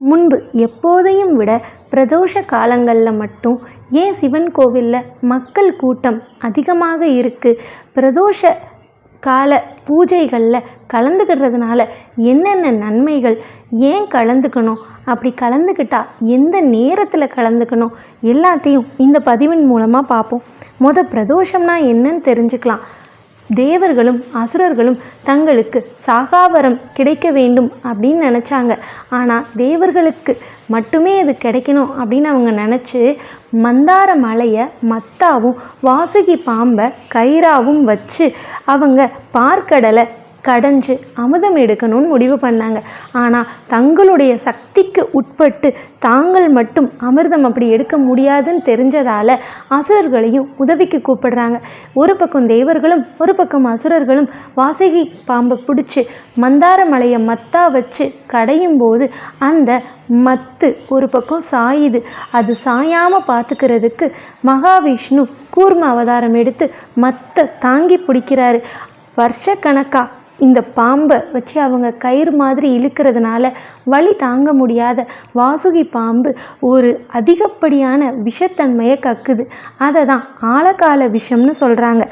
முன்பு எப்போதையும் விட பிரதோஷ காலங்களில் மட்டும் ஏன் சிவன் கோவிலில் மக்கள் கூட்டம் அதிகமாக இருக்குது? பிரதோஷ கால பூஜைகளில் கலந்துக்கிறதுனால என்னென்ன நன்மைகள்? ஏன் கலந்துக்கணும்? அப்படி கலந்துக்கிட்டால் எந்த நேரத்தில் கலந்துக்கணும்? எல்லாத்தையும் இந்த பதிவின் மூலமாக பார்ப்போம். பிரதோஷம்னா என்னன்னு தெரிஞ்சுக்கலாம். தேவர்களும் அசுரர்களும் தங்களுக்கு சாகாவரம் கிடைக்க வேண்டும் அப்படின்னு நினச்சாங்க. ஆனால் தேவர்களுக்கு மட்டுமே அது கிடைக்கணும் அப்படின்னு அவங்க நினச்சி மந்தார மலையை மத்தாவும் வாசுகி பாம்பை கயிறாவும் வச்சு அவங்க பார்க்கடலை கடைஞ்சு அமுதம் எடுக்கணும்னு முடிவு பண்ணாங்க. ஆனால் தங்களுடைய சக்திக்கு உட்பட்டு தாங்கள் மட்டும் அமிர்தம் அப்படி எடுக்க முடியாதுன்னு தெரிஞ்சதால் அசுரர்களையும் உதவிக்கு கூப்பிடுறாங்க. ஒரு பக்கம் தேவர்களும் ஒரு பக்கம் அசுரர்களும் வாசுகி பாம்பை பிடிச்சி மந்தார மலையை மத்தா வச்சு கடையும் போது அந்த மத்து ஒரு பக்கம் சாயுது. அது சாயாமல் பார்த்துக்கிறதுக்கு மகாவிஷ்ணு கூர்ம அவதாரம் எடுத்து மத்தை தாங்கி பிடிக்கிறாரு. வருஷக்கணக்காக இந்த பாம்பை வச்சு அவங்க கயிறு மாதிரி இழுக்கிறதுனால வலி தாங்க முடியாத வாசுகி பாம்பு ஒரு அதிகப்படியான விஷத்தன்மையை கக்குது. அதை தான் ஆழகால விஷம்னு சொல்கிறாங்க.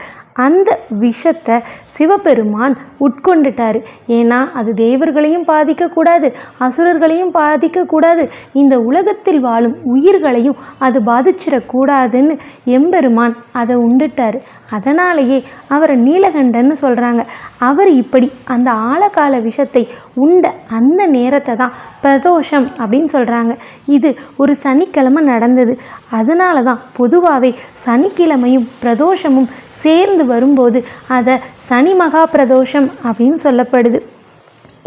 அந்த விஷத்தை சிவபெருமான் உட்கொண்டுட்டார். ஏன்னா அது தேவர்களையும் பாதிக்கக்கூடாது, அசுரர்களையும் பாதிக்கக்கூடாது, இந்த உலகத்தில் வாழும் உயிர்களையும் அது பாதிச்சிடக்கூடாதுன்னு எம்பெருமான் அதை உண்டுட்டார். அதனாலேயே அவரை நீலகண்டன்னு சொல்கிறாங்க. அவர் இப்படி அந்த ஆழகால விஷத்தை உண்ட அந்த நேரத்தை தான் பிரதோஷம் அப்படின்னு சொல்கிறாங்க. இது ஒரு சனிக்கிழமை நடந்தது. அதனால தான் பொதுவாகவே சனிக்கிழமையும் பிரதோஷமும் சேர்ந்து வரும்போது அதை சனி மகா பிரதோஷம் அப்படின்னு சொல்லப்படுது.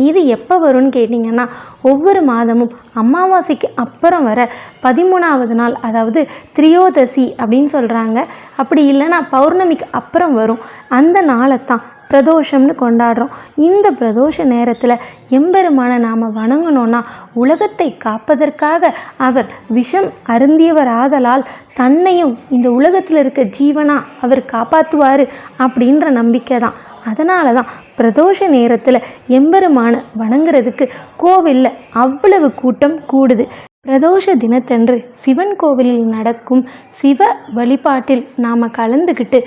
இது எப்போ வரும்னு கேட்டிங்கன்னா ஒவ்வொரு மாதமும் அமாவாசைக்கு அப்புறம் வர 13வது நாள், அதாவது திரியோதசி அப்படின்னு சொல்கிறாங்க. அப்படி இல்லைன்னா பௌர்ணமிக்கு அப்புறம் வரும். அந்த நாளை தான் பிரதோஷம்னு கொண்டாடுறோம். இந்த பிரதோஷ நேரத்தில் எம்பெருமானை நாம் வணங்கணுன்னா உலகத்தை காப்பதற்காக அவர் விஷம் அருந்தியவர் ஆதலால் தன்னையும் இந்த உலகத்தில் இருக்க ஜீவனாக அவர் காப்பாற்றுவார் அப்படின்ற நம்பிக்கை தான். அதனால தான் பிரதோஷ நேரத்தில் எம்பெருமானை வணங்குறதுக்கு கோவிலில் அவ்வளவு கூட்டம் கூடுது. பிரதோஷ தினத்தன்று சிவன் கோவிலில் நடக்கும் சிவ வழிபாட்டில் நாம் கலந்துக்கிட்டு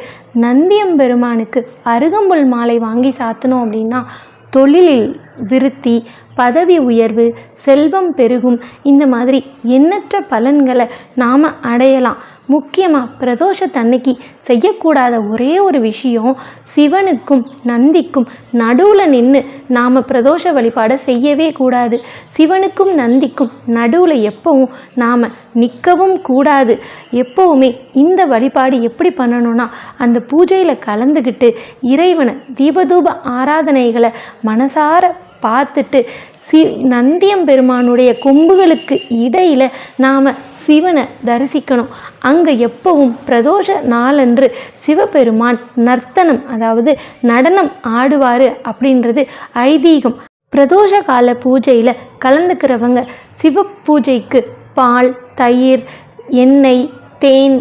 நந்தியம்பெருமானுக்கு அருகம்புல் மாலை வாங்கி சாத்தினோம் அப்படின்னா தொழிலில் விருத்தி, பதவி உயர்வு, செல்வம் பெருகும், இந்த மாதிரி எண்ணற்ற பலன்களை நாம் அடையலாம். முக்கியமாக பிரதோஷத்தன்னைக்கு செய்யக்கூடாத ஒரே ஒரு விஷயம், சிவனுக்கும் நந்திக்கும் நடுவில் நின்று நாம் பிரதோஷ வழிபாடை செய்யவே கூடாது. சிவனுக்கும் நந்திக்கும் நடுவில் எப்பவும் நாம் நிற்கவும் கூடாது. எப்போவுமே இந்த வழிபாடு எப்படி பண்ணணும்னா, அந்த பூஜையில் கலந்துக்கிட்டு இறைவனை தீபதூப ஆராதனைகளை மனசார பார்த்துட்டு நந்தியம்பெருமானுடைய கொம்புகளுக்கு இடையில் நாம் சிவனை தரிசிக்கணும். அங்கே எப்பவும் பிரதோஷ நாளன்று சிவபெருமான் நர்த்தனம், அதாவது நடனம் ஆடுவார் அப்படின்றது ஐதீகம். பிரதோஷ கால பூஜையில் கலந்துக்கிறவங்க சிவ பூஜைக்கு பால், தயிர், எண்ணெய், தேன்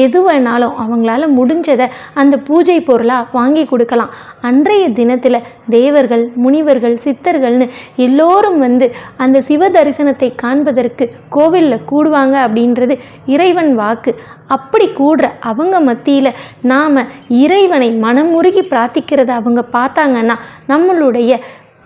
எது வேணாலும் அவங்களால முடிஞ்சதை அந்த பூஜை பொருளாக வாங்கி கொடுக்கலாம். அன்றைய தினத்தில் தேவர்கள், முனிவர்கள், சித்தர்கள்னு எல்லோரும் வந்து அந்த சிவ தரிசனத்தை காண்பதற்கு கோவிலில் கூடுவாங்க அப்படின்றது இறைவன் வாக்கு. அப்படி கூடுற அவங்க மத்தியில் நாம் இறைவனை மனமுருகி பிரார்த்திக்கிறத அவங்க பார்த்தாங்கன்னா நம்மளுடைய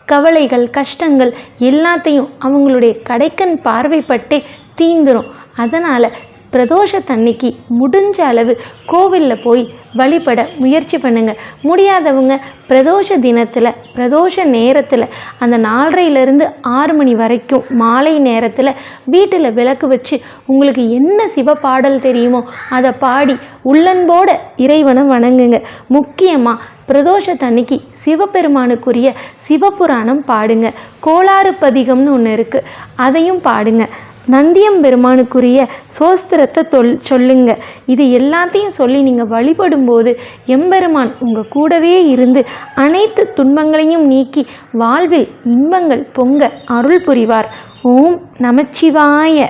கவலைகள், கஷ்டங்கள் எல்லாத்தையும் அவங்களுடைய கடைக்கண் பார்வைப்பட்டே தீந்துரும். அதனால் பிரதோஷத்தன்னைக்கு முடிஞ்ச அளவு கோவிலில் போய் வழிபட முயற்சி பண்ணுங்கள். முடியாதவங்க பிரதோஷ தினத்தில், பிரதோஷ நேரத்தில் அந்த 4:30லேருந்து 6 மணி வரைக்கும் மாலை நேரத்தில் வீட்டில் விளக்கு வச்சு உங்களுக்கு என்ன சிவ பாடல் தெரியுமோ அதை பாடி உள்ளன்போட இறைவனை வணங்குங்க. முக்கியமாக பிரதோஷத்தன்னைக்கு சிவபெருமானுக்குரிய சிவபுராணம் பாடுங்க. கோளாறு பதிகம்னு ஒன்று இருக்குது, அதையும் பாடுங்க. நந்தியம்பெருமானுக்குரிய சோஸ்திரத்தை சொல்லுங்க. இது எல்லாத்தையும் சொல்லி நீங்கள் வழிபடும்போது எம்பெருமான் உங்கள் கூடவே இருந்து அனைத்து துன்பங்களையும் நீக்கி வாழ்வில் இன்பங்கள் பொங்க அருள் புரிவார். ஓம் நமச்சிவாய.